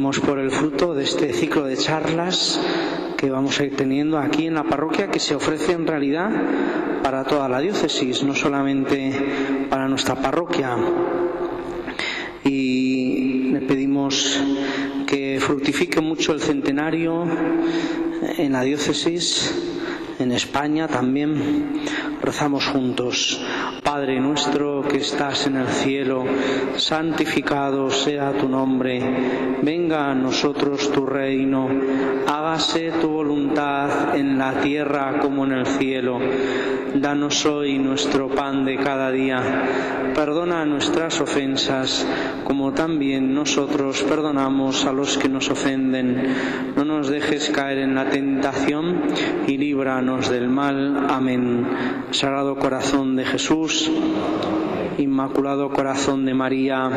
Pedimos por el fruto de este ciclo de charlas que vamos a ir teniendo aquí en la parroquia, que se ofrece en realidad para toda la diócesis, no solamente para nuestra parroquia. Y le pedimos que fructifique mucho el centenario en la diócesis, en España también. Rezamos juntos. Padre nuestro que estás en el cielo, santificado sea tu nombre. Venga a nosotros tu reino. Hágase tu voluntad en la tierra como en el cielo. Danos hoy nuestro pan de cada día. Perdona nuestras ofensas, como también nosotros perdonamos a los que nos ofenden. No nos dejes caer en la tentación y líbranos del mal. Amén. Sagrado Corazón de Jesús, Inmaculado Corazón de María.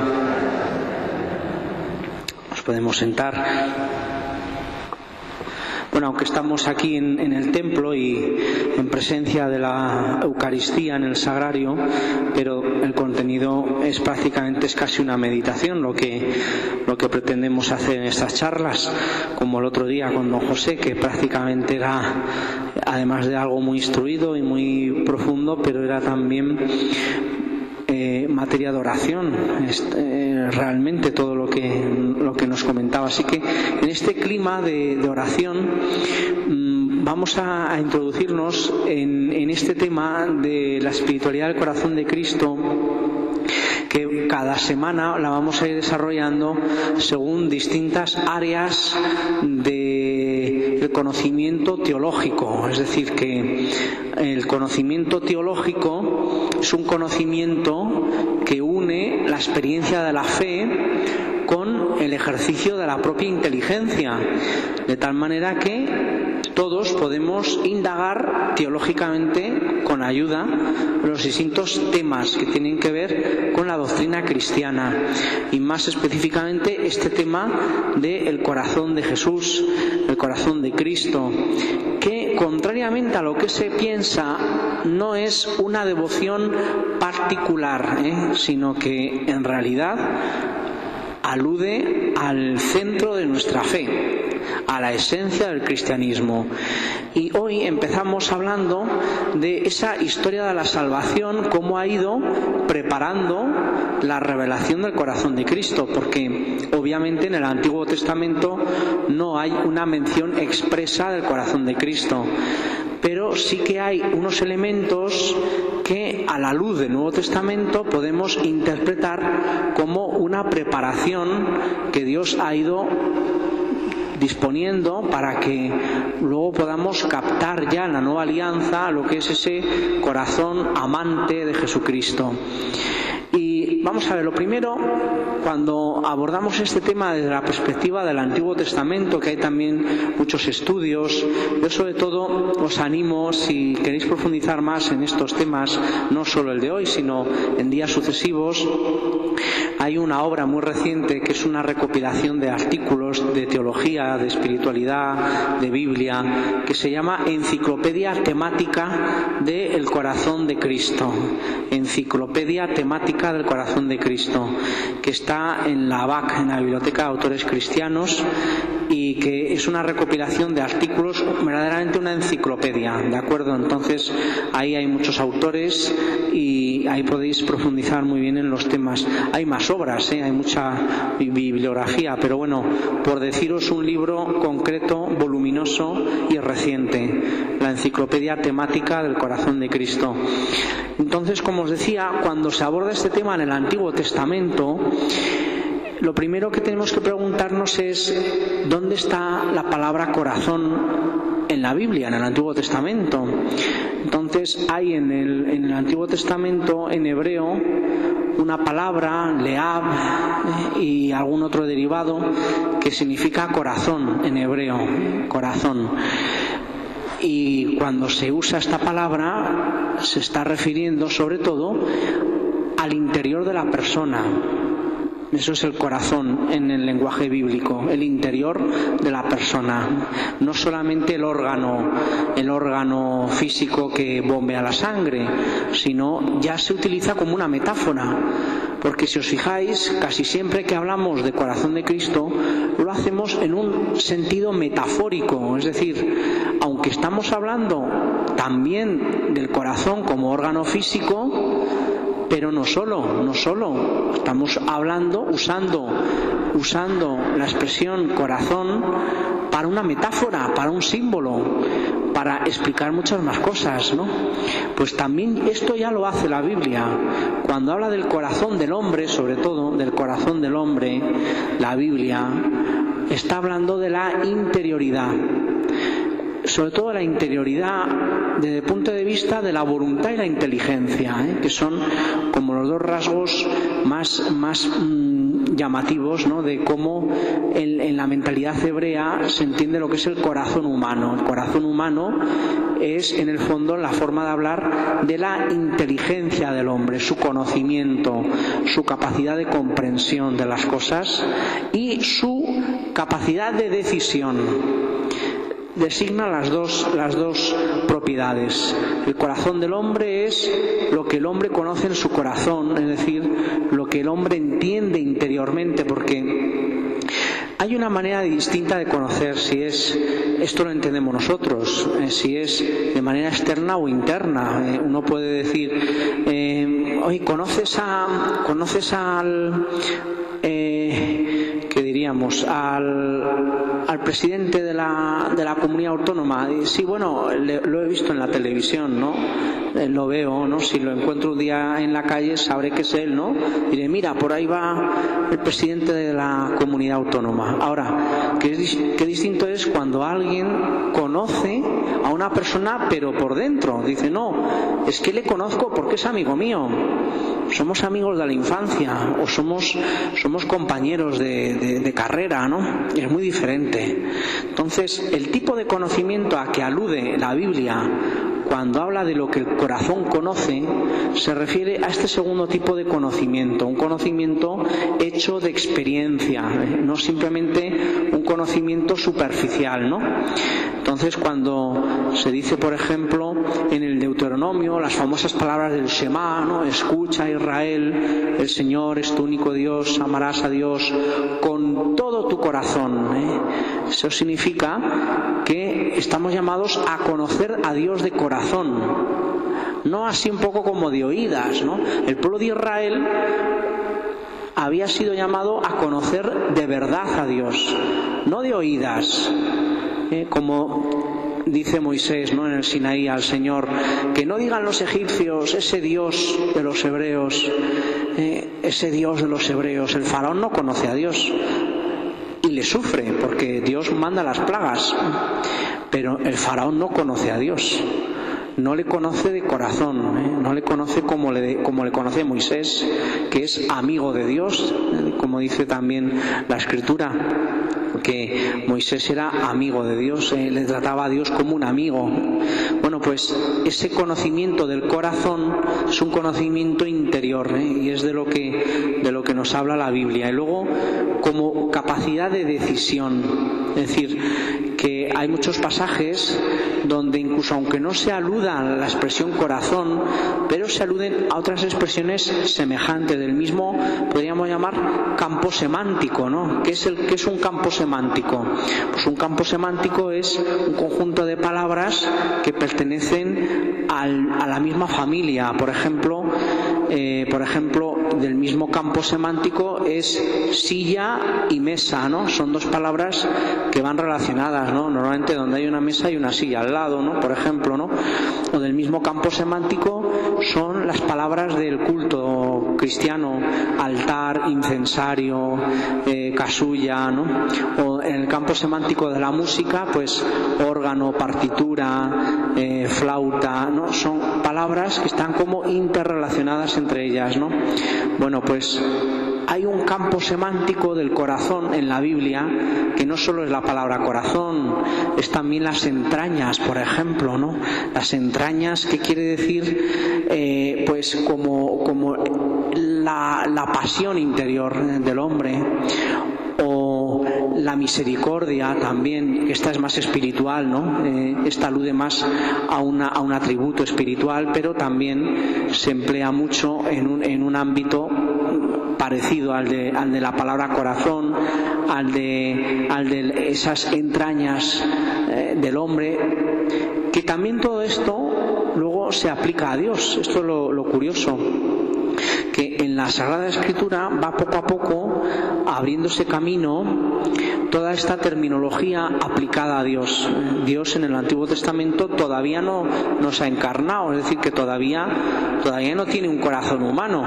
Nos podemos sentar. Bueno, aunque estamos aquí en el templo y en presencia de la Eucaristía en el Sagrario, pero el contenido es casi una meditación, lo que pretendemos hacer en estas charlas, como el otro día con don José, que prácticamente era, además de algo muy instruido y muy profundo, pero era también materia de oración, realmente todo lo que nos comentaba. Así que en este clima de oración vamos a introducirnos en este tema de la espiritualidad del corazón de Cristo, que cada semana la vamos a ir desarrollando según distintas áreas del conocimiento teológico. Es decir, que el conocimiento teológico es un conocimiento que une la experiencia de la fe con el ejercicio de la propia inteligencia, de tal manera que todos podemos indagar teológicamente con ayuda los distintos temas que tienen que ver con la doctrina cristiana, y más específicamente este tema del corazón de Jesús, el corazón de Cristo, que contrariamente a lo que se piensa no es una devoción particular, sino que en realidad alude al centro de nuestra fe, a la esencia del cristianismo. Y hoy empezamos hablando de esa historia de la salvación, cómo ha ido preparando la revelación del corazón de Cristo, porque obviamente en el Antiguo Testamento no hay una mención expresa del corazón de Cristo, pero sí que hay unos elementos que a la luz del Nuevo Testamento podemos interpretar como una preparación que Dios ha ido disponiendo para que luego podamos captar ya en la nueva alianza lo que es ese corazón amante de Jesucristo. Y vamos a ver, lo primero, cuando abordamos este tema desde la perspectiva del Antiguo Testamento, que hay también muchos estudios, yo sobre todo os animo, si queréis profundizar más en estos temas, no solo el de hoy, sino en días sucesivos, hay una obra muy reciente que es una recopilación de artículos de teología, de espiritualidad, de Biblia, que se llama Enciclopedia Temática del Corazón de Cristo. Enciclopedia Temática del Corazón de Cristo, que está en la BAC, en la Biblioteca de Autores Cristianos, y que es una recopilación de artículos, verdaderamente una enciclopedia, ¿de acuerdo? Entonces ahí hay muchos autores y ahí podéis profundizar muy bien en los temas. Hay más obras, hay mucha bibliografía, pero bueno, por deciros un libro concreto, voluminoso y reciente, la Enciclopedia Temática del Corazón de Cristo. Entonces, como os decía, cuando se aborda este tema en el Antiguo Testamento, lo primero que tenemos que preguntarnos es ¿dónde está la palabra corazón en la Biblia, en el Antiguo Testamento? Entonces hay en el Antiguo Testamento, en hebreo, una palabra, leab, y algún otro derivado que significa corazón en hebreo, corazón. Y cuando se usa esta palabra se está refiriendo sobre todo al interior de la persona, Eso es el corazón en el lenguaje bíblico, el interior de la persona, no solamente el órgano físico que bombea la sangre, sino ya se utiliza como una metáfora, porque si os fijáis, casi siempre que hablamos de corazón de Cristo, lo hacemos en un sentido metafórico, es decir, aunque estamos hablando también del corazón como órgano físico, pero no solo, estamos hablando, usando la expresión corazón para una metáfora, para un símbolo, para explicar muchas más cosas, ¿no? Pues también esto ya lo hace la Biblia. Cuando habla del corazón del hombre, sobre todo del corazón del hombre, la Biblia está hablando de la interioridad, sobre todo la interioridad desde el punto de vista de la voluntad y la inteligencia, que son como los dos rasgos más llamativos, ¿no?, de cómo en la mentalidad hebrea se entiende lo que es el corazón humano. El corazón humano es, en el fondo, la forma de hablar de la inteligencia del hombre, su conocimiento, su capacidad de comprensión de las cosas y su capacidad de decisión. Designa las dos propiedades. El corazón del hombre es lo que el hombre conoce en su corazón, es decir, lo que el hombre entiende interiormente, porque hay una manera distinta de conocer si es, esto lo entendemos nosotros, si es de manera externa o interna. Uno puede decir, oye, ¿conoces al ¿qué diríamos? Al presidente de la comunidad autónoma? Y sí, bueno, lo he visto en la televisión, ¿no? Lo veo, ¿no? Si lo encuentro un día en la calle sabré que es él, ¿no? Diré, mira, por ahí va el presidente de la comunidad autónoma. Ahora, qué distinto es cuando alguien conoce a una persona pero por dentro. Dice, no, es que le conozco porque es amigo mío. Somos amigos de la infancia o somos compañeros de carrera, ¿no? Es muy diferente. Entonces, el tipo de conocimiento a que alude la Biblia cuando habla de lo que el corazón conoce, se refiere a este segundo tipo de conocimiento, un conocimiento hecho de experiencia, no simplemente un conocimiento superficial, ¿no? Entonces, cuando se dice, por ejemplo, en el Deuteronomio, las famosas palabras del Shema, ¿no? Escucha, Israel, el Señor es tu único Dios, amarás a Dios con todo tu corazón, Eso significa que estamos llamados a conocer a Dios de corazón, no así un poco como de oídas, ¿no? El pueblo de Israel había sido llamado a conocer de verdad a Dios, no de oídas, como dice Moisés, ¿no?, en el Sinaí al Señor, que no digan los egipcios, ese Dios de los hebreos, el faraón no conoce a Dios y le sufre porque Dios manda las plagas, pero el faraón no conoce a Dios, no le conoce de corazón, no le conoce como le conoce Moisés, que es amigo de Dios, como dice también la Escritura, que Moisés era amigo de Dios, le trataba a Dios como un amigo. Bueno, pues ese conocimiento del corazón es un conocimiento interior, y es de lo que nos habla la Biblia. Y luego, como capacidad de decisión, es decir, que hay muchos pasajes donde incluso aunque no se aluda a la expresión corazón, pero se aluden a otras expresiones semejantes del mismo, podríamos llamar campo semántico, ¿no? ¿Qué es un campo semántico? Pues un campo semántico es un conjunto de palabras que pertenecen a la misma familia. Por ejemplo, del mismo campo semántico es silla y mesa, ¿no? Son dos palabras que van relacionadas, ¿no? Normalmente donde hay una mesa y una silla al lado, ¿no? Por ejemplo, ¿no? O del mismo campo semántico son las palabras del culto cristiano: altar, incensario, casulla, ¿no? O en el campo semántico de la música, pues órgano, partitura, flauta, ¿no? Son palabras que están como interrelacionadas entre ellas, ¿no? Bueno, pues hay un campo semántico del corazón en la Biblia que no solo es la palabra corazón, es también las entrañas, por ejemplo, ¿no? Las entrañas, ¿qué quiere decir? Pues como la pasión interior del hombre, o la misericordia también, que esta es más espiritual, ¿no? Esta alude más a un atributo espiritual, pero también se emplea mucho en un ámbito parecido al de la palabra corazón, al de esas entrañas del hombre, que también todo esto luego se aplica a Dios. Esto es lo curioso, que en la Sagrada Escritura va poco a poco abriéndose camino toda esta terminología aplicada a Dios. Dios en el Antiguo Testamento todavía no se ha encarnado, es decir, que todavía no tiene un corazón humano,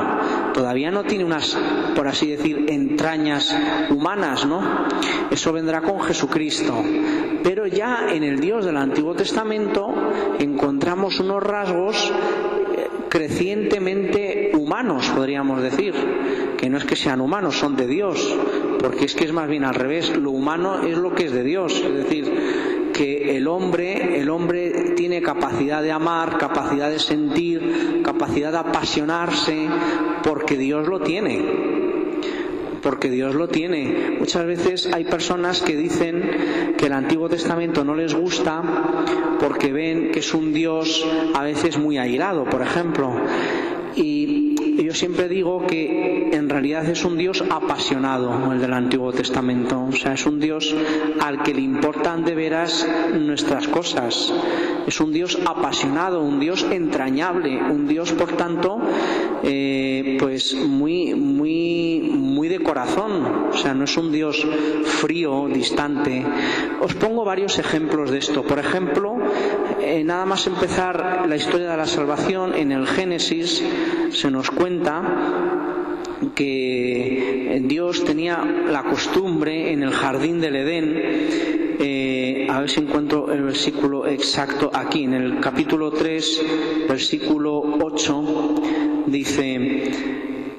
todavía no tiene unas, por así decir, entrañas humanas, ¿no? Eso vendrá con Jesucristo. Pero ya en el Dios del Antiguo Testamento encontramos unos rasgos crecientemente humanos, podríamos decir, que no es que sean humanos, son de Dios, porque es que es más bien al revés, lo humano es lo que es de Dios, es decir, que el hombre tiene capacidad de amar, capacidad de sentir, capacidad de apasionarse, porque Dios lo tiene. Porque Dios lo tiene. Muchas veces hay personas que dicen que el Antiguo Testamento no les gusta porque ven que es un Dios a veces muy airado, por ejemplo. Y yo siempre digo que en realidad es un Dios apasionado, el del Antiguo Testamento. O sea, es un Dios al que le importan de veras nuestras cosas. Es un Dios apasionado, un Dios entrañable, un Dios, por tanto, pues muy de corazón. O sea, no es un Dios frío, distante. Os pongo varios ejemplos de esto. Por ejemplo, nada más empezar la historia de la salvación, en el Génesis se nos cuenta que Dios tenía la costumbre en el jardín del Edén, a ver si encuentro el versículo exacto aquí, en el capítulo 3, versículo 8, dice: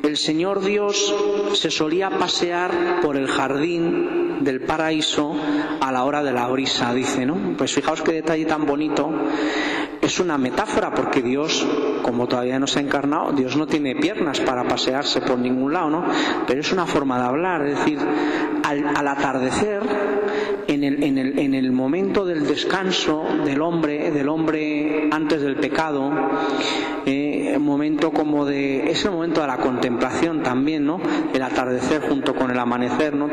el Señor Dios se solía pasear por el jardín del paraíso a la hora de la brisa, dice, ¿no? Pues fijaos qué detalle tan bonito. Es una metáfora, porque Dios, como todavía no se ha encarnado, Dios no tiene piernas para pasearse por ningún lado, ¿no? Pero es una forma de hablar, es decir, al atardecer, en el momento del descanso del hombre antes del pecado, es el momento de la contemplación también, ¿no? El atardecer junto con el amanecer, ¿no?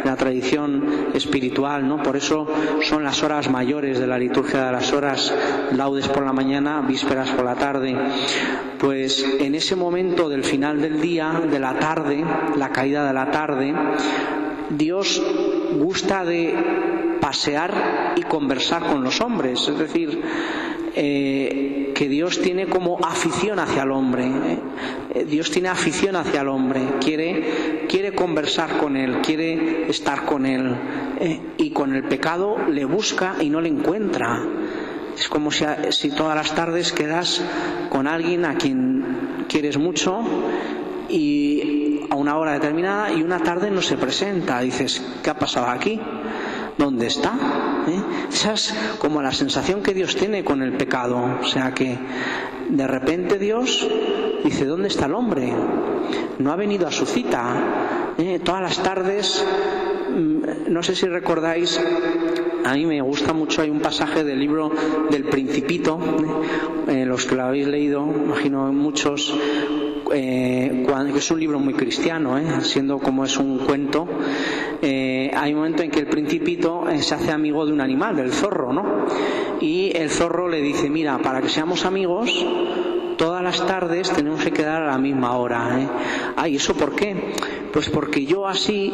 La tradición espiritual, ¿no? Por eso son las horas mayores de la liturgia de las horas, laudes por la mañana, vísperas por la tarde. Pues en ese momento del final del día, de la tarde, la caída de la tarde, Dios gusta de pasear y conversar con los hombres, es decir, que Dios tiene como afición hacia el hombre. Dios tiene afición hacia el hombre, quiere conversar con él, quiere estar con él, y con el pecado le busca y no le encuentra. Es como si todas las tardes quedas con alguien a quien quieres mucho y a una hora determinada, y una tarde no se presenta. Dices, ¿qué ha pasado aquí? ¿Dónde está? Esa es como la sensación que Dios tiene con el pecado. O sea que de repente Dios dice, ¿dónde está el hombre? No ha venido a su cita. Todas las tardes, no sé si recordáis, a mí me gusta mucho, hay un pasaje del libro del Principito, los que lo habéis leído, imagino muchos, que es un libro muy cristiano, siendo como es un cuento. Hay un momento en que el Principito se hace amigo de un animal, del zorro, ¿no? Y el zorro le dice, mira, para que seamos amigos, todas las tardes tenemos que quedar a la misma hora. ¿Y eso por qué? Pues porque yo así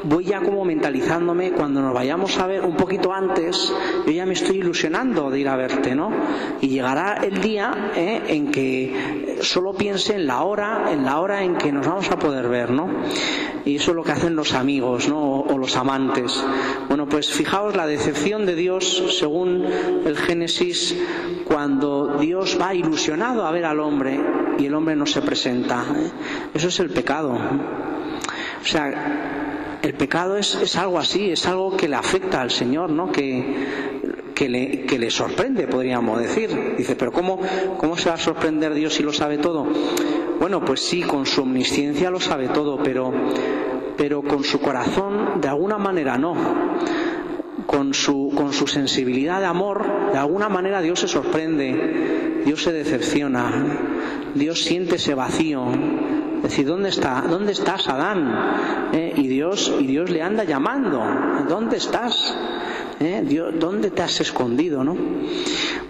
voy ya como mentalizándome, cuando nos vayamos a ver un poquito antes, yo ya me estoy ilusionando de ir a verte, ¿no? Y llegará el día en que solo piense en la hora en que nos vamos a poder ver, ¿no? Y eso es lo que hacen los amigos, ¿no? O los amantes. Bueno, pues fijaos la decepción de Dios, según el Génesis, cuando Dios va ilusionado a ver al hombre y el hombre no se presenta. Eso es el pecado. O sea, el pecado es algo así, es algo que le afecta al Señor, ¿no? Que le sorprende, podríamos decir. Dice, pero ¿cómo se va a sorprender Dios si lo sabe todo? bueno, pues sí, con su omnisciencia lo sabe todo, pero con su corazón de alguna manera no. Con su sensibilidad de amor, de alguna manera Dios se sorprende, Dios se decepciona, Dios siente ese vacío. Es decir, ¿dónde estás, Adán? Y Dios le anda llamando. ¿Dónde estás? Dios, ¿dónde te has escondido, no?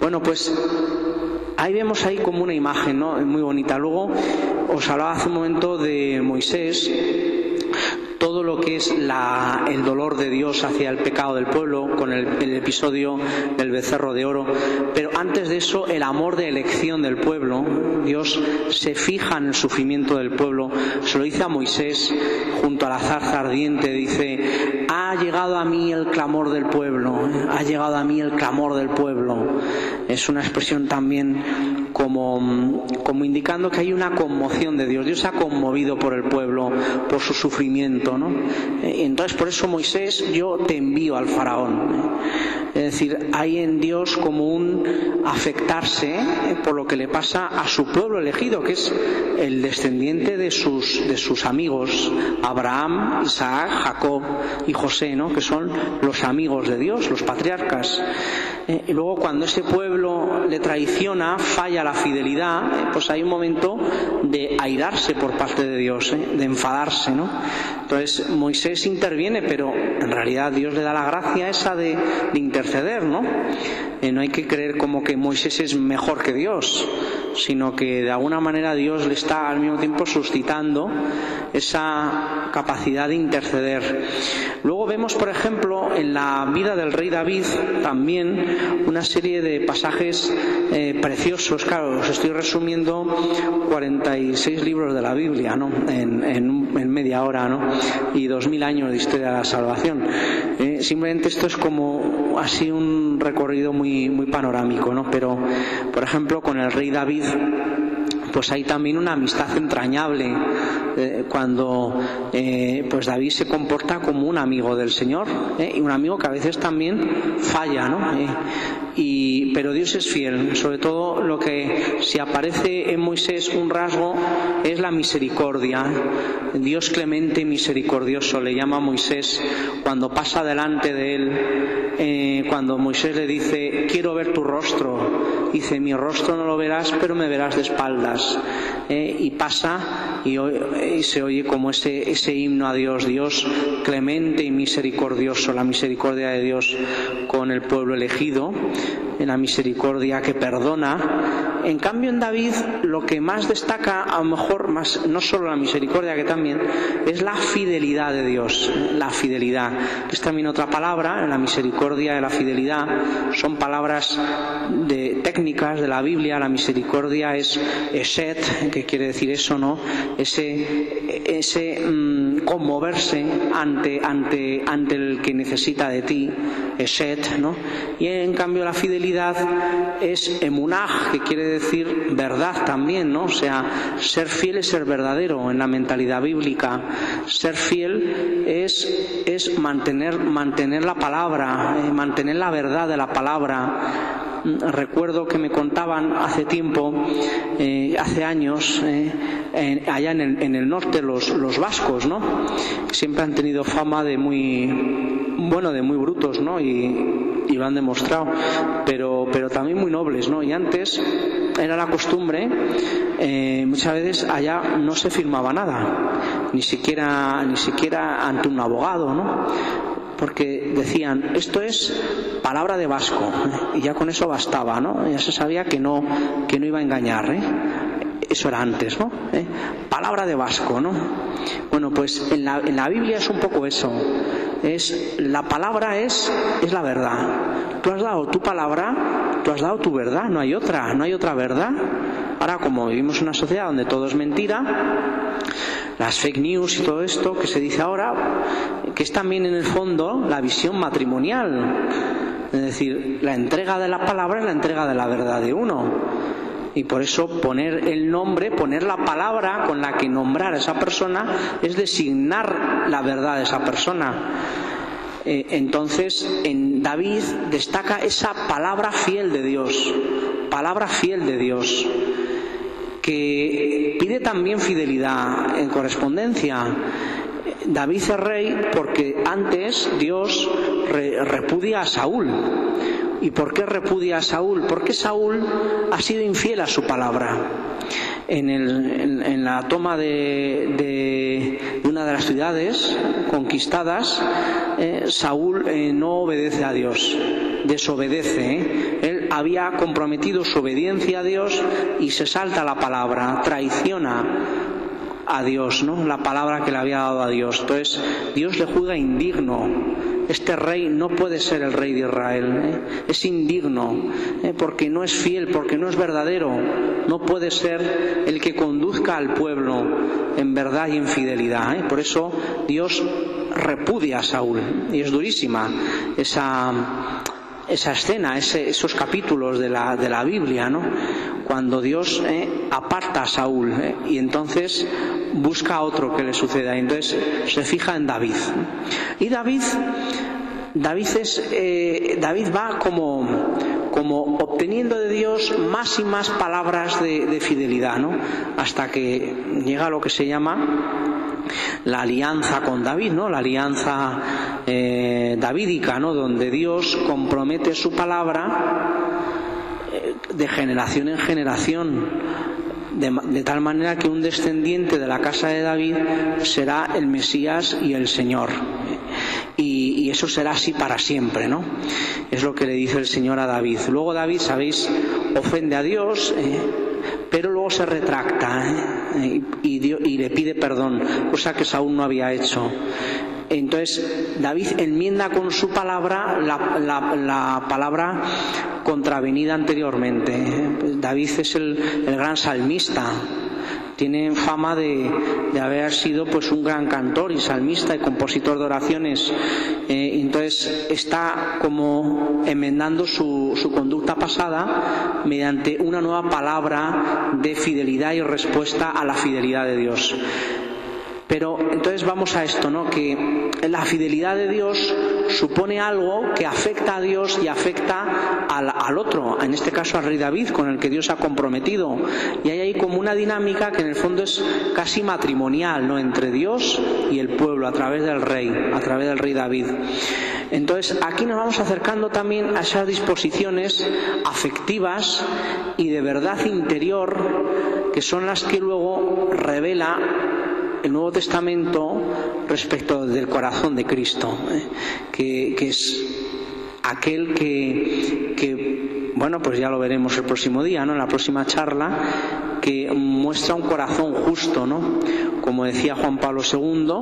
Bueno, pues ahí vemos ahí como una imagen, ¿no? Muy bonita. Luego os hablaba hace un momento de Moisés, todo lo que es el dolor de Dios hacia el pecado del pueblo, con el episodio del becerro de oro. Pero antes de eso, el amor de elección del pueblo. Dios se fija en el sufrimiento del pueblo. Se lo dice a Moisés junto a la zarza ardiente. Dice: ha llegado a mí el clamor del pueblo. Ha llegado a mí el clamor del pueblo. Es una expresión también como indicando que hay una conmoción de Dios. Dios se ha conmovido por el pueblo, por su sufrimiento, ¿no? Entonces, por eso, Moisés, yo te envío al faraón. Es decir, hay en Dios como un afectarse por lo que le pasa a su pueblo elegido, que es el descendiente de sus amigos, Abraham, Isaac, Jacob y José, ¿no? Que son los amigos de Dios, los patriarcas. Y luego, cuando ese pueblo le traiciona, falla la fidelidad, pues hay un momento de airarse por parte de Dios, de enfadarse, ¿no? Entonces Moisés interviene, pero en realidad Dios le da la gracia esa de interceder, ¿no? No hay que creer como que Moisés es mejor que Dios, sino que de alguna manera Dios le está al mismo tiempo suscitando esa capacidad de interceder. Luego vemos, por ejemplo, en la vida del rey David también una serie de pasajes preciosos. Claro, os estoy resumiendo 46 libros de la Biblia, ¿no? En media hora, ¿no? Y 2000 años de historia de la salvación. Simplemente esto es como así un recorrido muy panorámico, ¿no? Pero, por ejemplo, con el rey David, pues hay también una amistad entrañable cuando pues David se comporta como un amigo del Señor, y un amigo que a veces también falla, ¿no? Pero Dios es fiel. Sobre todo, lo que si aparece en Moisés un rasgo es la misericordia. Dios clemente y misericordioso le llama a Moisés cuando pasa delante de él, cuando Moisés le dice: quiero ver tu rostro. Dice: mi rostro no lo verás, pero me verás de espaldas. Y pasa y se oye como ese himno a Dios. Dios clemente y misericordioso, la misericordia de Dios con el pueblo elegido, en la misericordia que perdona. En cambio, en David lo que más destaca, a lo mejor más, no solo la misericordia, que también es la fidelidad de Dios. La fidelidad, que es también otra palabra. La misericordia y la fidelidad son palabras técnicas de la Biblia. La misericordia es eshet, que quiere decir eso, ¿no? Ese conmoverse ante el que necesita de ti, eshet, ¿no? Y en cambio la fidelidad es emunaj, que quiere decir verdad también, ¿no? O sea, ser fiel es ser verdadero en la mentalidad bíblica. Ser fiel es mantener la palabra, mantener la verdad de la palabra. Recuerdo que me contaban hace tiempo, hace años, allá en el norte, los vascos, ¿no? Siempre han tenido fama de muy brutos, ¿no? Y lo han demostrado, pero también muy nobles, ¿no? Y antes era la costumbre, muchas veces allá no se firmaba nada, ni siquiera ante un abogado, ¿no? Porque decían: esto es palabra de vasco, y ya con eso bastaba, ¿no? Ya se sabía que no iba a engañar, Eso era antes, ¿no? Palabra de vasco, ¿no? Bueno, pues en la Biblia es un poco eso. La palabra es la verdad. Tú has dado tu palabra, tú has dado tu verdad, no hay otra verdad. Ahora, como vivimos en una sociedad donde todo es mentira, las fake news y todo esto que se dice ahora, que es también en el fondo la visión matrimonial. Es decir, la entrega de la palabra es la entrega de la verdad de uno. Y por eso poner el nombre, poner la palabra con la que nombrar a esa persona, es designar la verdad de esa persona. Entonces, en David destaca esa palabra fiel de Dios, que pide también fidelidad en correspondencia. David es rey porque antes Dios repudia a Saúl. ¿Y por qué repudia a Saúl? Porque Saúl ha sido infiel a su palabra. En la toma de una de las ciudades conquistadas, Saúl no obedece a Dios, desobedece. Él había comprometido su obediencia a Dios y se salta la palabra, traiciona a Dios, ¿no? La palabra que le había dado a Dios. Entonces Dios le juzga indigno. Este rey no puede ser el rey de Israel, es indigno, porque no es fiel, porque no es verdadero. No puede ser el que conduzca al pueblo en verdad y en fidelidad. Por eso Dios repudia a Saúl, y es durísima esa escena, esos capítulos de la Biblia, ¿no? Cuando Dios aparta a Saúl y entonces busca a otro que le suceda, y entonces se fija en David. Y David va como obteniendo de Dios más y más palabras de fidelidad, ¿no? Hasta que llega a lo que se llama la alianza con David, ¿no? La alianza davídica, ¿no? Donde Dios compromete su palabra de generación en generación, de tal manera que un descendiente de la casa de David será el Mesías y el Señor. Y eso será así para siempre, ¿no? Es lo que le dice el Señor a David. Luego David, sabéis, ofende a Dios, pero luego se retracta y le pide perdón, cosa que Saúl no había hecho. Entonces David enmienda con su palabra la palabra contravenida anteriormente. David es el gran salmista. Tiene fama de haber sido pues un gran cantor y salmista y compositor de oraciones. Entonces está como enmendando su conducta pasada mediante una nueva palabra de fidelidad y respuesta a la fidelidad de Dios. Pero entonces vamos a esto, ¿no? Que la fidelidad de Dios supone algo que afecta a Dios y afecta al otro, en este caso al rey David, con el que Dios ha comprometido. Y hay ahí como una dinámica que en el fondo es casi matrimonial, ¿no? Entre Dios y el pueblo, a través del rey David. Entonces aquí nos vamos acercando también a esas disposiciones afectivas y de verdad interior, que son las que luego revela el Nuevo Testamento respecto del corazón de Cristo, que es aquel que, bueno, pues ya lo veremos el próximo día, ¿no? En la próxima charla, que muestra un corazón justo, ¿no? Como decía Juan Pablo II,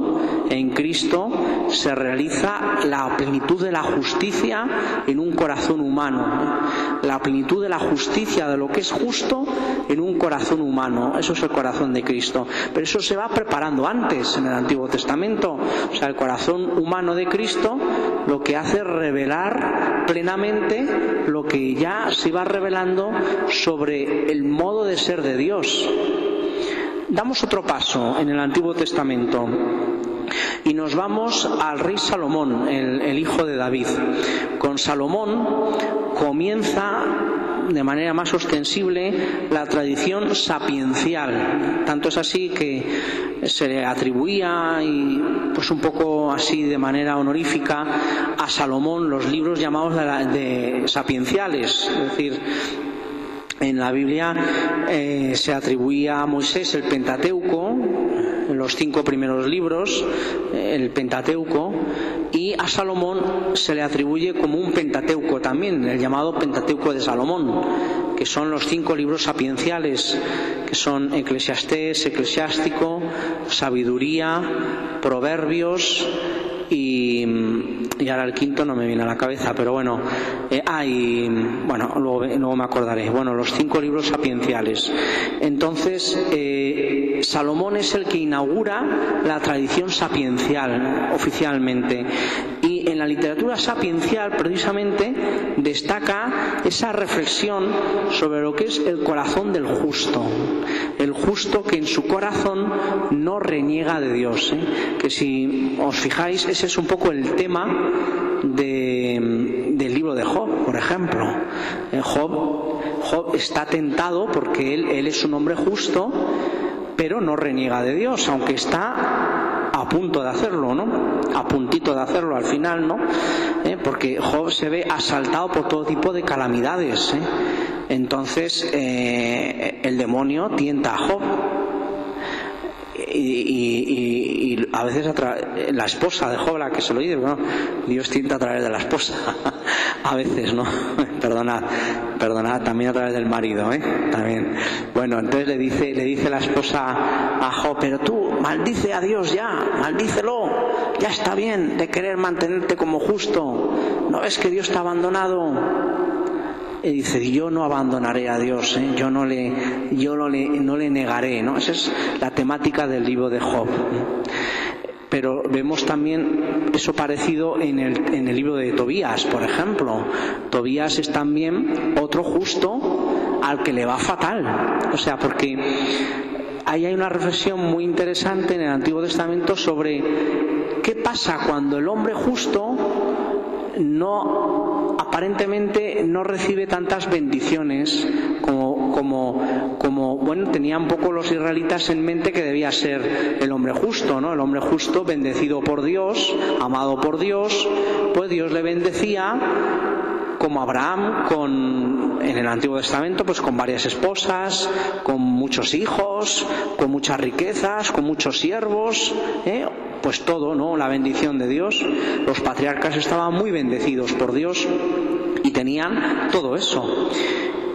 en Cristo se realiza la plenitud de la justicia en un corazón humano, ¿no? La plenitud de la justicia, de lo que es justo, en un corazón humano. Eso es el corazón de Cristo. Pero eso se va preparando antes en el Antiguo Testamento. O sea, el corazón humano de Cristo lo que hace es revelar plenamente lo que ya se va revelando sobre el modo de ser de Dios. Damos otro paso en el Antiguo Testamento y nos vamos al rey Salomón, el hijo de David. Con Salomón comienza de manera más ostensible la tradición sapiencial. Tanto es así que se le atribuía, y pues un poco así de manera honorífica, a Salomón los libros llamados de sapienciales. Es decir, en la Biblia se atribuía a Moisés el Pentateuco, los 5 primeros libros, el Pentateuco, y a Salomón se le atribuye como un Pentateuco también, el llamado Pentateuco de Salomón, que son los 5 libros sapienciales, que son Eclesiastés, Eclesiástico, Sabiduría, Proverbios y ahora el quinto no me viene a la cabeza, pero bueno, luego me acordaré. Bueno, los 5 libros sapienciales. Entonces, Salomón es el que inaugura la tradición sapiencial oficialmente. Y en la literatura sapiencial, precisamente, destaca esa reflexión sobre lo que es el corazón del justo. El justo que en su corazón no reniega de Dios. Que si os fijáis, ese es un poco el tema del libro de Job, por ejemplo. Job está tentado porque él es un hombre justo, pero no reniega de Dios, aunque está a punto de hacerlo, ¿no? A puntito de hacerlo al final, ¿no? Porque Job se ve asaltado por todo tipo de calamidades, ¿eh? Entonces el demonio tienta a Job. Y a veces la esposa de Job, la que se lo dice, bueno, Dios tienta a través de la esposa a veces, ¿no? Perdonad, también a través del marido, también. Bueno, entonces le dice la esposa a Job, pero tú maldice a Dios ya, maldícelo, ya está bien de querer mantenerte como justo, ¿no ves que Dios te ha abandonado? Y dice, yo no abandonaré a Dios, yo no le negaré, ¿no? Esa es la temática del libro de Job. Pero vemos también eso parecido en el libro de Tobías, por ejemplo. Tobías es también otro justo al que le va fatal. O sea, porque ahí hay una reflexión muy interesante en el Antiguo Testamento sobre qué pasa cuando el hombre justo aparentemente no recibe tantas bendiciones como bueno, tenían un poco los israelitas en mente que debía ser el hombre justo, ¿no? El hombre justo, bendecido por Dios, amado por Dios, pues Dios le bendecía, como Abraham en el Antiguo Testamento, pues con varias esposas, con muchos hijos, con muchas riquezas, con muchos siervos, pues todo, ¿no? La bendición de Dios. Los patriarcas estaban muy bendecidos por Dios y tenían todo eso.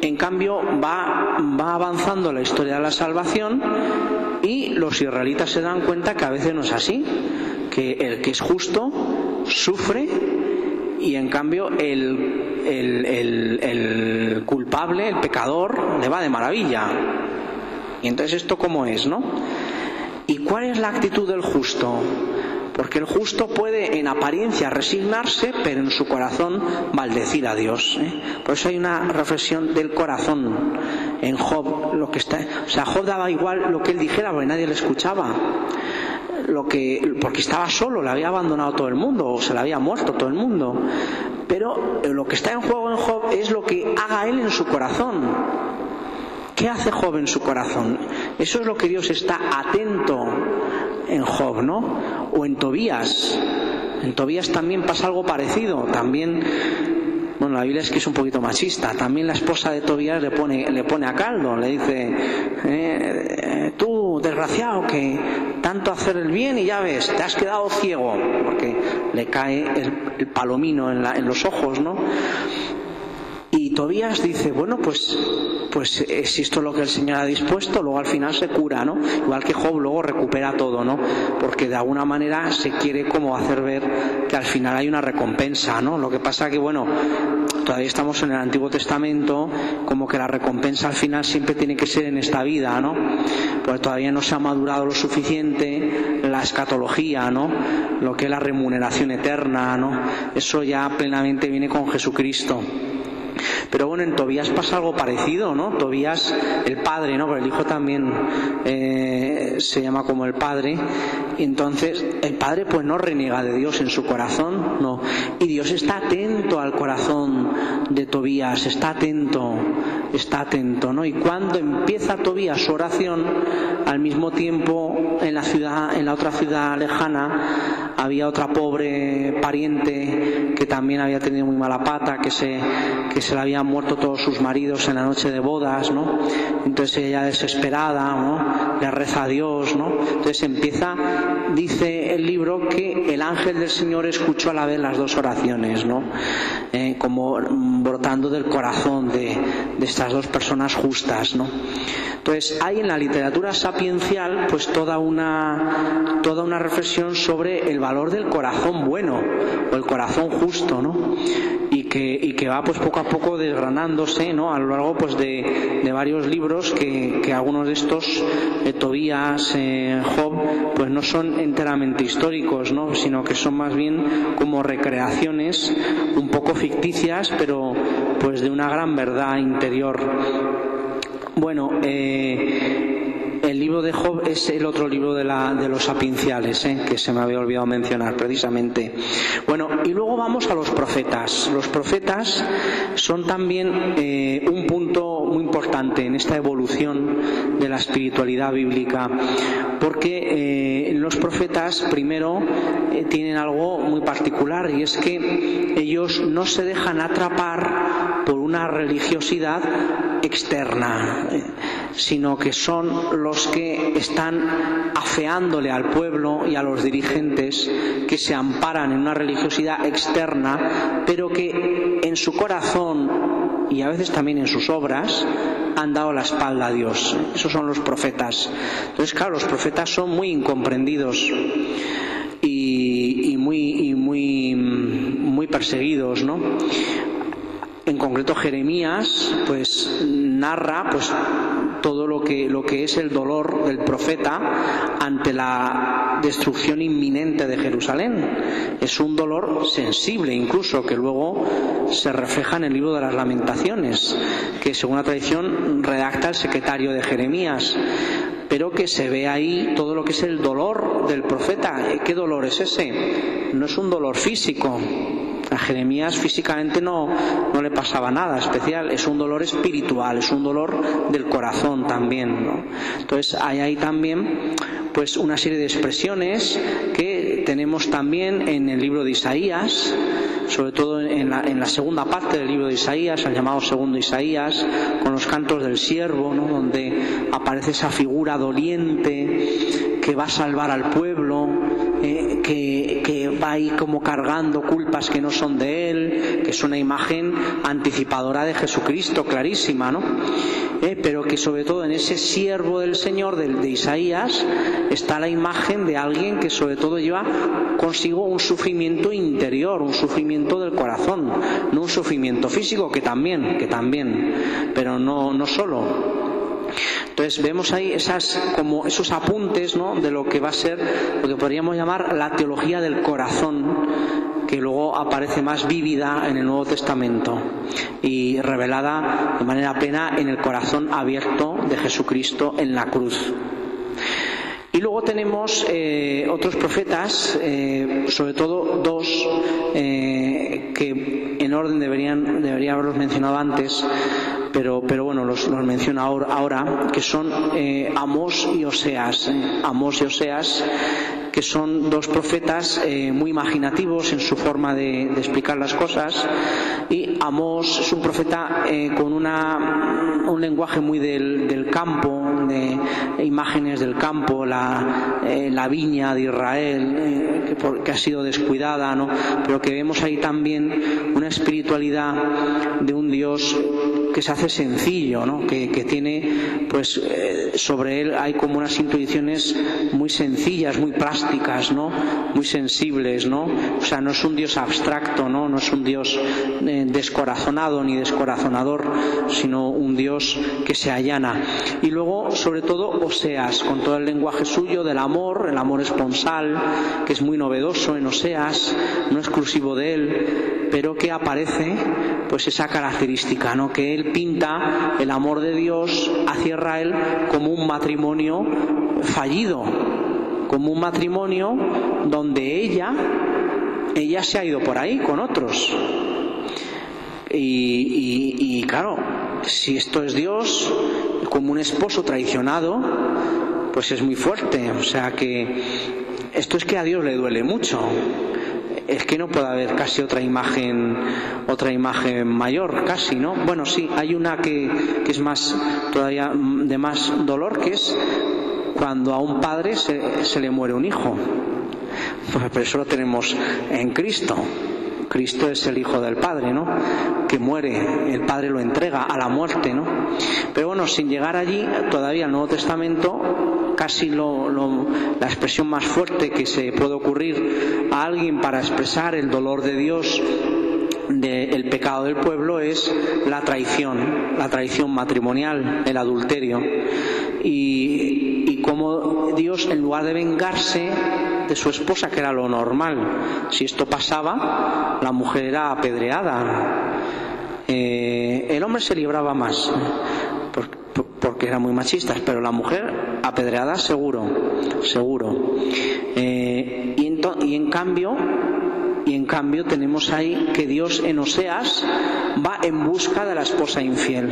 En cambio va avanzando la historia de la salvación y los israelitas se dan cuenta que a veces no es así, que el que es justo sufre y en cambio el culpable, el pecador, le va de maravilla. Y entonces esto cómo es, ¿no? ¿Y cuál es la actitud del justo? Porque el justo puede en apariencia resignarse, pero en su corazón maldecir a Dios, Por eso hay una reflexión del corazón en Job, o sea, Job daba igual lo que él dijera porque nadie le escuchaba. Porque estaba solo, le había abandonado todo el mundo, o se le había muerto todo el mundo. Pero lo que está en juego en Job es lo que haga él en su corazón. ¿Qué hace Job en su corazón? Eso es lo que Dios está atento en Job, ¿no? O en Tobías. En Tobías también pasa algo parecido. También, bueno, la Biblia es que es un poquito machista. También la esposa de Tobías le pone a caldo. Le dice, tú, desgraciado, que tanto hacer el bien y ya ves, te has quedado ciego. Porque le cae el palomino en los ojos, ¿no? Y Tobías dice, bueno, pues si esto es lo que el Señor ha dispuesto, luego al final se cura, ¿no? Igual que Job luego recupera todo, ¿no? Porque de alguna manera se quiere como hacer ver que al final hay una recompensa, ¿no? Lo que pasa que, bueno, todavía estamos en el Antiguo Testamento, como que la recompensa al final siempre tiene que ser en esta vida, ¿no? Pues todavía no se ha madurado lo suficiente la escatología, ¿no? Lo que es la remuneración eterna, ¿no? Eso ya plenamente viene con Jesucristo. Pero bueno, en Tobías pasa algo parecido, ¿no? Tobías, el padre, ¿no? Pero el hijo también se llama como el padre. Y entonces el padre pues no reniega de Dios en su corazón, no. Y Dios está atento al corazón de Tobías, está atento, ¿no? Y cuando empieza Tobías su oración, al mismo tiempo en la otra ciudad lejana, había otra pobre pariente que también había tenido muy mala pata, que se le habían muerto todos sus maridos en la noche de bodas, ¿no? Entonces ella desesperada, ¿no? Le reza a Dios, ¿no? Entonces dice el libro que el ángel del Señor escuchó a la vez las dos oraciones, ¿no? Como brotando del corazón de estas dos personas justas, ¿no? Entonces hay en la literatura sapiencial pues toda una reflexión sobre el valor del corazón bueno o el corazón justo, ¿no? Y que va pues poco a poco desgranándose, ¿no? A lo largo pues de varios libros que algunos de estos, Tobías, Job, pues no son enteramente históricos, ¿no? Sino que son más bien como recreaciones un poco ficticias, pero pues de una gran verdad interior. Bueno, el libro de Job es el otro libro de los sapienciales, que se me había olvidado mencionar precisamente. Bueno, y luego vamos a los profetas. Los profetas son también un punto muy importante en esta evolución de la espiritualidad bíblica, porque los profetas primero tienen algo muy particular, y es que ellos no se dejan atrapar por una religiosidad externa, sino que son los que están afeándole al pueblo y a los dirigentes que se amparan en una religiosidad externa, pero que en su corazón y a veces también en sus obras han dado la espalda a Dios. Esos son los profetas. Entonces, claro, los profetas son muy incomprendidos y muy perseguidos, ¿no? En concreto, Jeremías pues narra pues todo lo que es el dolor del profeta ante la destrucción inminente de Jerusalén. Es un dolor sensible, incluso, que luego se refleja en el libro de las Lamentaciones, que según la tradición redacta el secretario de Jeremías, pero que se ve ahí todo lo que es el dolor del profeta. ¿Qué dolor es ese? No es un dolor físico. A Jeremías físicamente no le pasaba nada especial, es un dolor espiritual, es un dolor del corazón también, ¿no? Entonces hay ahí también pues una serie de expresiones que tenemos también en el libro de Isaías, sobre todo en la segunda parte del libro de Isaías, el llamado segundo Isaías, con los cantos del siervo, ¿no? Donde aparece esa figura doliente que va a salvar al pueblo, que va ahí como cargando culpas que no son de él, que es una imagen anticipadora de Jesucristo, clarísima, ¿no? Pero que sobre todo en ese siervo del Señor de Isaías está la imagen de alguien que sobre todo lleva consigo un sufrimiento interior, un sufrimiento del corazón, no un sufrimiento físico, que también, pero no solo. Entonces vemos ahí esos apuntes, ¿no?, de lo que va a ser lo que podríamos llamar la teología del corazón, que luego aparece más vívida en el Nuevo Testamento y revelada de manera plena en el corazón abierto de Jesucristo en la cruz. Y luego tenemos otros profetas, sobre todo dos, que en orden debería haberlos mencionado antes, pero bueno, los menciono ahora, que son Amós y Oseas. Amós y Oseas, que son dos profetas muy imaginativos en su forma de explicar las cosas. Y Amós es un profeta con un lenguaje muy del campo, de imágenes del campo, la viña de Israel, que ha sido descuidada, ¿no? Pero que vemos ahí también una espiritualidad de un Dios que se hace sencillo, ¿no? Que tiene, pues, sobre él hay como unas intuiciones muy sencillas, muy plásticas, ¿no? Muy sensibles, ¿no? O sea, no es un Dios abstracto, ¿no? No es un Dios descorazonado ni descorazonador, sino un Dios que se allana. Y luego, sobre todo, Oseas, con todo el lenguaje suyo del amor, el amor esponsal, que es muy novedoso en Oseas, no exclusivo de él, pero que aparece pues esa característica, ¿no?, que él pinta el amor de Dios hacia Israel como un matrimonio fallido, como un matrimonio donde ella se ha ido por ahí con otros. Y claro, si esto es Dios como un esposo traicionado, pues es muy fuerte. O sea que esto es que a Dios le duele mucho. Es que no puede haber casi otra imagen mayor, casi, ¿no? Bueno, sí, hay una que es más, todavía de más dolor, que es cuando a un padre se le muere un hijo. Pues, pero eso lo tenemos en Cristo. Cristo es el Hijo del Padre, ¿no?, que muere, el Padre lo entrega a la muerte, ¿no? Pero bueno, sin llegar allí, todavía el Nuevo Testamento, casi la expresión más fuerte que se puede ocurrir a alguien para expresar el dolor de Dios del pecado del pueblo es la traición matrimonial, el adulterio, y cómo Dios, en lugar de vengarse de su esposa, que era lo normal, si esto pasaba, la mujer era apedreada. El hombre se libraba más porque eran muy machistas, pero la mujer apedreada seguro. Y en cambio tenemos ahí que Dios en Oseas va en busca de la esposa infiel.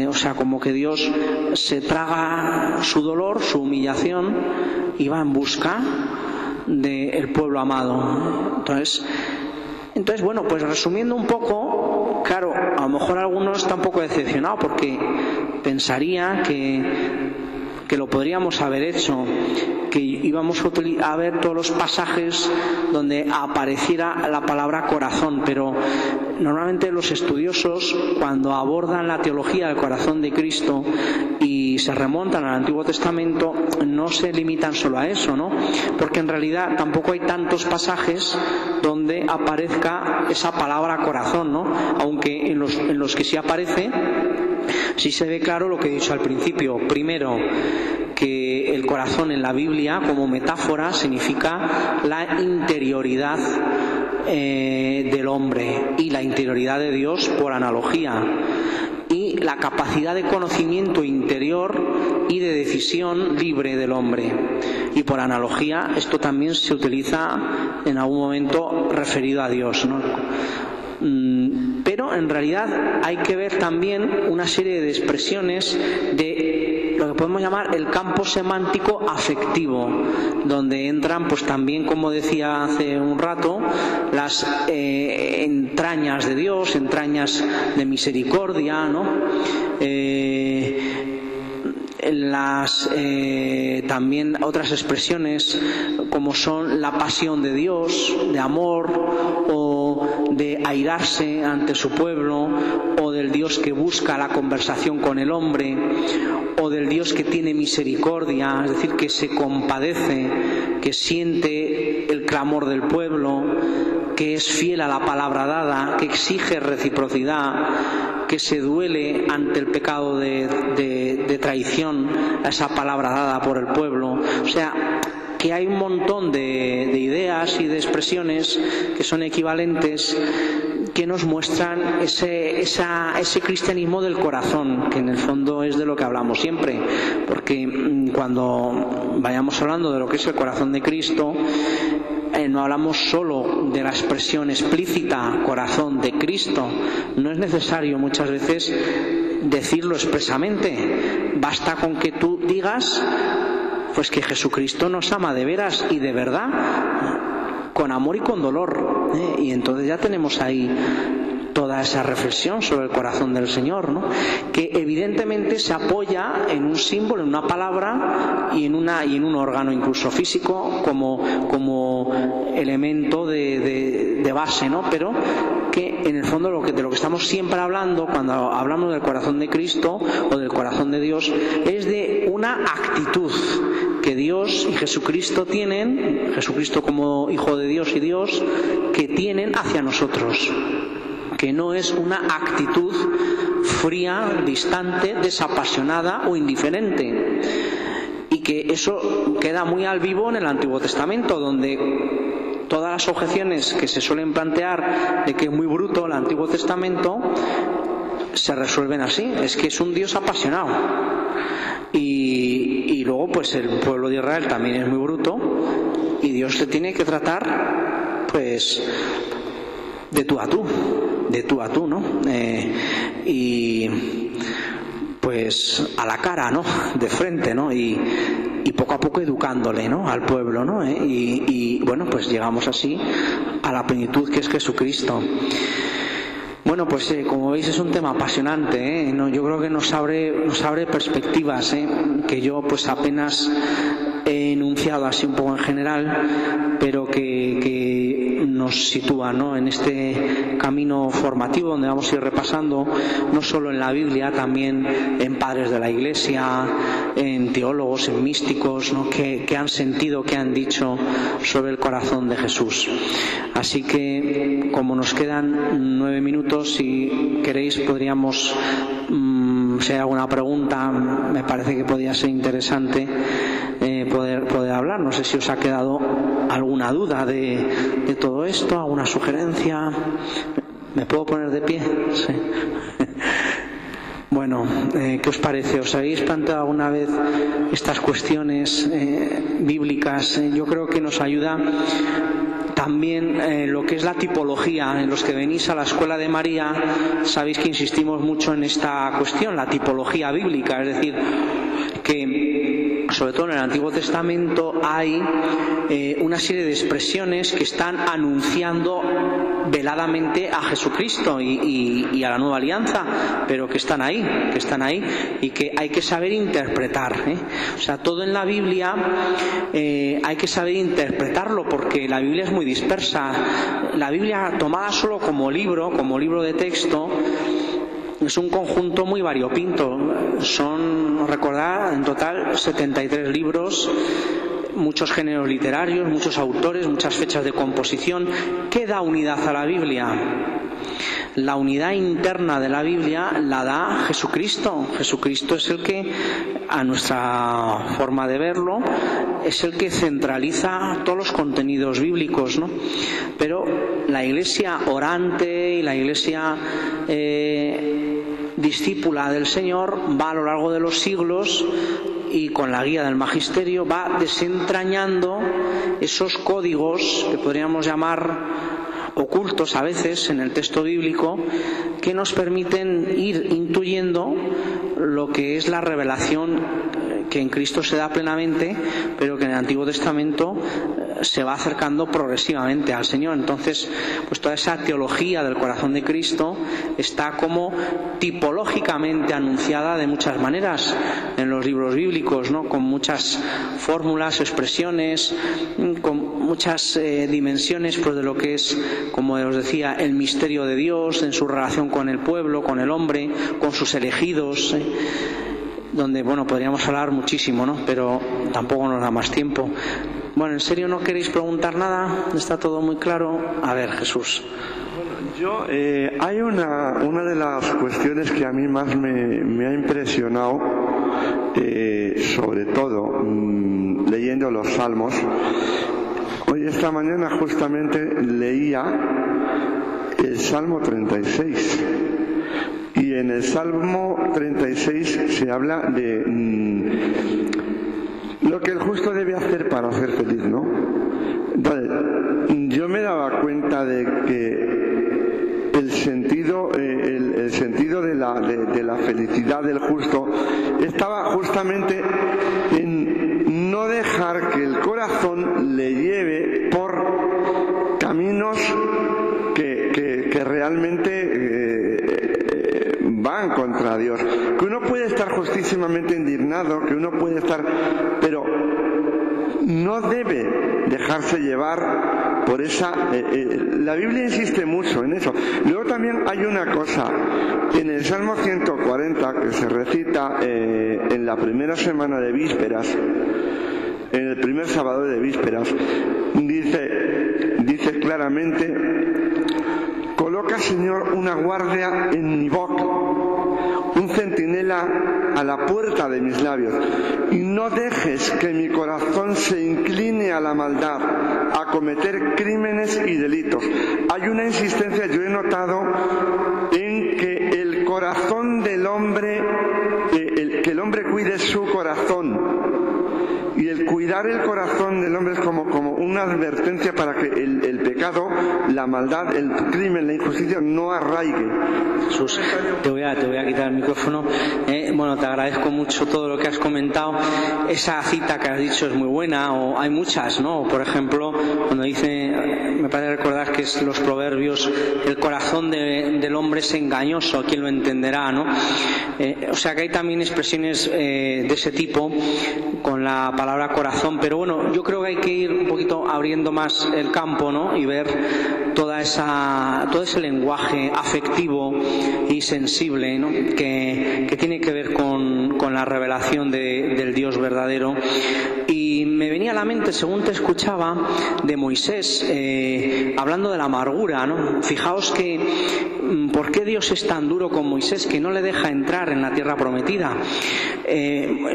O sea, como que Dios se traga su dolor, su humillación, y va en busca del pueblo amado. Entonces, bueno, pues resumiendo un poco, claro, a lo mejor algunos están un poco decepcionados porque pensaría que lo podríamos haber hecho, que íbamos a ver todos los pasajes donde apareciera la palabra corazón, pero normalmente los estudiosos, cuando abordan la teología del corazón de Cristo y se remontan al Antiguo Testamento, no se limitan solo a eso, ¿no? Porque en realidad tampoco hay tantos pasajes donde aparezca esa palabra corazón, ¿no? Aunque en los que sí aparece, sí se ve claro lo que he dicho al principio. Primero, que el corazón en la Biblia como metáfora significa la interioridad del hombre y la interioridad de Dios por analogía, y la capacidad de conocimiento interior y de decisión libre del hombre. Y por analogía esto también se utiliza en algún momento referido a Dios, ¿no? Pero en realidad hay que ver también una serie de expresiones de lo que podemos llamar el campo semántico afectivo, donde entran pues también, como decía hace un rato, las entrañas de Dios, entrañas de misericordia, ¿no? También otras expresiones como son la pasión de Dios, de amor, o de airarse ante su pueblo, o del Dios que busca la conversación con el hombre, o del Dios que tiene misericordia, es decir, que se compadece, que siente el clamor del pueblo, que es fiel a la palabra dada, que exige reciprocidad, que se duele ante el pecado de traición a esa palabra dada por el pueblo. O sea, que hay un montón de ideas y de expresiones que son equivalentes, que nos muestran ese cristianismo del corazón, que en el fondo es de lo que hablamos siempre, porque cuando vayamos hablando de lo que es el corazón de Cristo, no hablamos solo de la expresión explícita corazón de Cristo. No es necesario muchas veces decirlo expresamente, basta con que tú digas pues que Jesucristo nos ama de veras y de verdad, con amor y con dolor, y entonces ya tenemos ahí toda esa reflexión sobre el corazón del Señor, ¿no? Que evidentemente se apoya en un símbolo, en una palabra y en un órgano incluso físico como elemento de base, ¿no? Pero que en el fondo de lo que estamos siempre hablando cuando hablamos del corazón de Cristo o del corazón de Dios es de una actitud que Dios y Jesucristo tienen, Jesucristo como Hijo de Dios y Dios, que tienen hacia nosotros, que no es una actitud fría, distante, desapasionada o indiferente, y que eso queda muy al vivo en el Antiguo Testamento, donde todas las objeciones que se suelen plantear de que es muy bruto el Antiguo Testamento se resuelven así, es que es un Dios apasionado, y luego pues el pueblo de Israel también es muy bruto y Dios le tiene que tratar pues de tú a tú, ¿no? Y pues a la cara, ¿no? De frente, ¿no? Y poco a poco educándole, ¿no? Al pueblo, ¿no? Y bueno, pues llegamos así a la plenitud que es Jesucristo. Bueno, pues como veis es un tema apasionante, ¿no? Yo creo que nos abre perspectivas, que yo pues apenas he enunciado así un poco en general, pero que nos sitúa, ¿no? En este camino formativo donde vamos a ir repasando no solo en la Biblia, también en padres de la Iglesia, en teólogos, en místicos, ¿no? que han sentido, que han dicho sobre el corazón de Jesús. Así que como nos quedan 9 minutos, si queréis podríamos, si hay alguna pregunta, me parece que podría ser interesante poder hablar. No sé si os ha quedado alguna duda de todo esto, alguna sugerencia. ¿Me puedo poner de pie? Sí. Bueno. Bueno, ¿qué os parece? ¿Os habéis planteado alguna vez estas cuestiones bíblicas? Yo creo que nos ayuda también lo que es la tipología. En los que venís a la Escuela de María, sabéis que insistimos mucho en esta cuestión, la tipología bíblica, es decir, que sobre todo en el Antiguo Testamento hay una serie de expresiones que están anunciando veladamente a Jesucristo y a la nueva alianza, pero que están ahí y que hay que saber interpretar, O sea, todo en la Biblia hay que saber interpretarlo, porque la Biblia es muy dispersa. La Biblia, tomada solo como libro de texto, es un conjunto muy variopinto. Son, recordad, en total 73 libros, muchos géneros literarios, muchos autores, muchas fechas de composición. ¿Qué da unidad a la Biblia? La unidad interna de la Biblia la da Jesucristo. Jesucristo es el que, a nuestra forma de verlo, es el que centraliza todos los contenidos bíblicos, ¿no? Pero la Iglesia orante y la Iglesia discípula del Señor va a lo largo de los siglos, y con la guía del magisterio va desentrañando esos códigos que podríamos llamar ocultos a veces en el texto bíblico, que nos permiten ir intuyendo lo que es la revelación que en Cristo se da plenamente, pero que en el Antiguo Testamento se va acercando progresivamente al Señor. Entonces, pues toda esa teología del corazón de Cristo está como tipológicamente anunciada de muchas maneras en los libros bíblicos, ¿no? Con muchas fórmulas, expresiones, con muchas dimensiones, pues de lo que es, como os decía, el misterio de Dios en su relación con el pueblo, con el hombre, con sus elegidos, donde, bueno, podríamos hablar muchísimo, ¿no? Pero tampoco nos da más tiempo. Bueno, ¿en serio no queréis preguntar nada? ¿Está todo muy claro? A ver, Jesús. Yo, hay una de las cuestiones que a mí más me ha impresionado, sobre todo leyendo los Salmos. Hoy, esta mañana, justamente leía el Salmo 36. Y en el Salmo 36 se habla de lo que el justo debe hacer para ser feliz, ¿no? Entonces, yo me daba cuenta de que el sentido de la felicidad del justo estaba justamente en no dejar que el corazón le lleve por caminos que realmente van contra Dios. Que uno puede estar justísimamente indignado, que uno puede estar, pero no debe dejarse llevar por esa. La Biblia insiste mucho en eso. Luego también hay una cosa, en el Salmo 140, que se recita en la primera semana de vísperas, en el primer sábado de vísperas, dice claramente: coloca, Señor, una guardia en mi boca, un centinela a la puerta de mis labios, y no dejes que mi corazón se incline a la maldad, a cometer crímenes y delitos. Hay una insistencia, yo he notado, en que el corazón del hombre, que el hombre cuide su corazón. Y el cuidar el corazón del hombre es como una advertencia para que el pecado, la maldad, el crimen, la injusticia no arraigue. Jesús, te voy a quitar el micrófono. Bueno, te agradezco mucho todo lo que has comentado. Esa cita que has dicho es muy buena, o hay muchas, ¿no? Por ejemplo, cuando dice, me parece recordar que es los Proverbios, el corazón del hombre es engañoso, ¿quién lo entenderá, no? O sea que hay también expresiones de ese tipo con la palabra corazón, pero bueno, yo creo que hay que ir un poquito abriendo más el campo, ¿no? Y ver todo ese lenguaje afectivo y sensible, ¿no? que tiene que ver con la revelación del Dios verdadero. Y me venía a la mente, según te escuchaba, de Moisés, hablando de la amargura, ¿no? Fijaos que ¿por qué Dios es tan duro con Moisés, que no le deja entrar en la tierra prometida?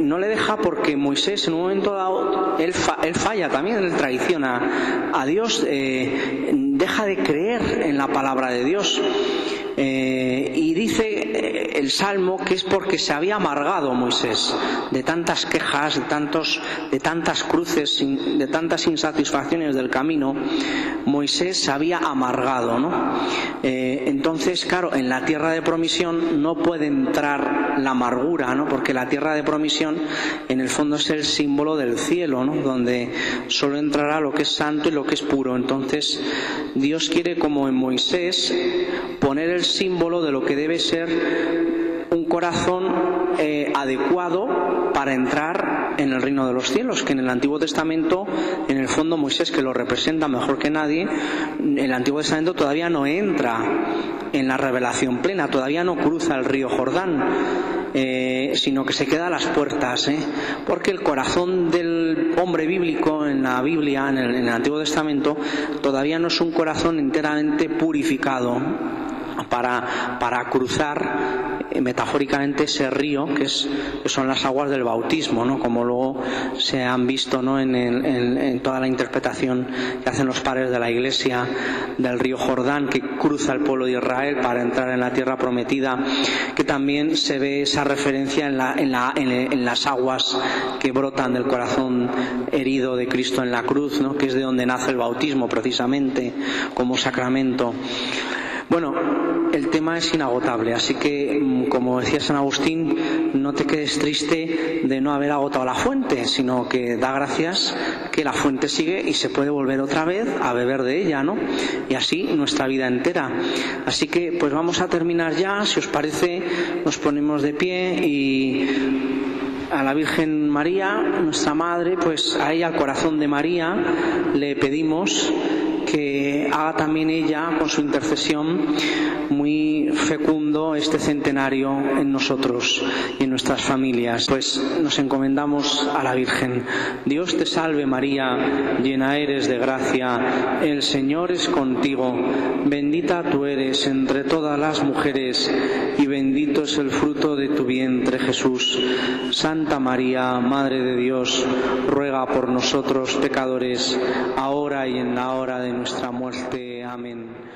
No le deja porque Moisés, en un momento dado, él falla también, él traiciona a Dios, deja de creer en la palabra de Dios. Y dice el Salmo que es porque se había amargado Moisés de tantas quejas, de tantas cruces, de tantas insatisfacciones del camino. Moisés se había amargado, ¿no? Entonces, claro, en la tierra de promisión no puede entrar la amargura, ¿no? Porque la tierra de promisión en el fondo es el símbolo del cielo, ¿no? Donde solo entrará lo que es santo y lo que es puro. Entonces Dios quiere, como en Moisés, poner el símbolo de lo que debe ser un corazón adecuado para entrar en el reino de los cielos, que en el Antiguo Testamento, en el fondo Moisés, que lo representa mejor que nadie, el Antiguo Testamento todavía no entra en la revelación plena, todavía no cruza el río Jordán, sino que se queda a las puertas, porque el corazón del hombre bíblico en la Biblia, en el Antiguo Testamento, todavía no es un corazón enteramente purificado para cruzar metafóricamente ese río que son las aguas del bautismo, ¿no? Como luego se han visto, ¿no? en toda la interpretación que hacen los padres de la Iglesia del río Jordán, que cruza el pueblo de Israel para entrar en la tierra prometida, que también se ve esa referencia en las aguas que brotan del corazón herido de Cristo en la cruz, ¿no? Que es de donde nace el bautismo precisamente como sacramento. Bueno, el tema es inagotable, así que, como decía San Agustín, no te quedes triste de no haber agotado la fuente, sino que da gracias que la fuente sigue y se puede volver otra vez a beber de ella, ¿no? Y así nuestra vida entera. Así que, pues vamos a terminar ya, si os parece, nos ponemos de pie y a la Virgen María, nuestra Madre, pues a ella, al corazón de María, le pedimos que haga también ella, con su intercesión, muy fecundo este centenario en nosotros y en nuestras familias. Pues nos encomendamos a la Virgen. Dios te salve María, llena eres de gracia, el Señor es contigo, bendita tú eres entre todas las mujeres y bendito es el fruto de tu vientre Jesús. Santa María, Madre de Dios, ruega por nosotros pecadores, ahora y en la hora de nuestra muerte. Amén.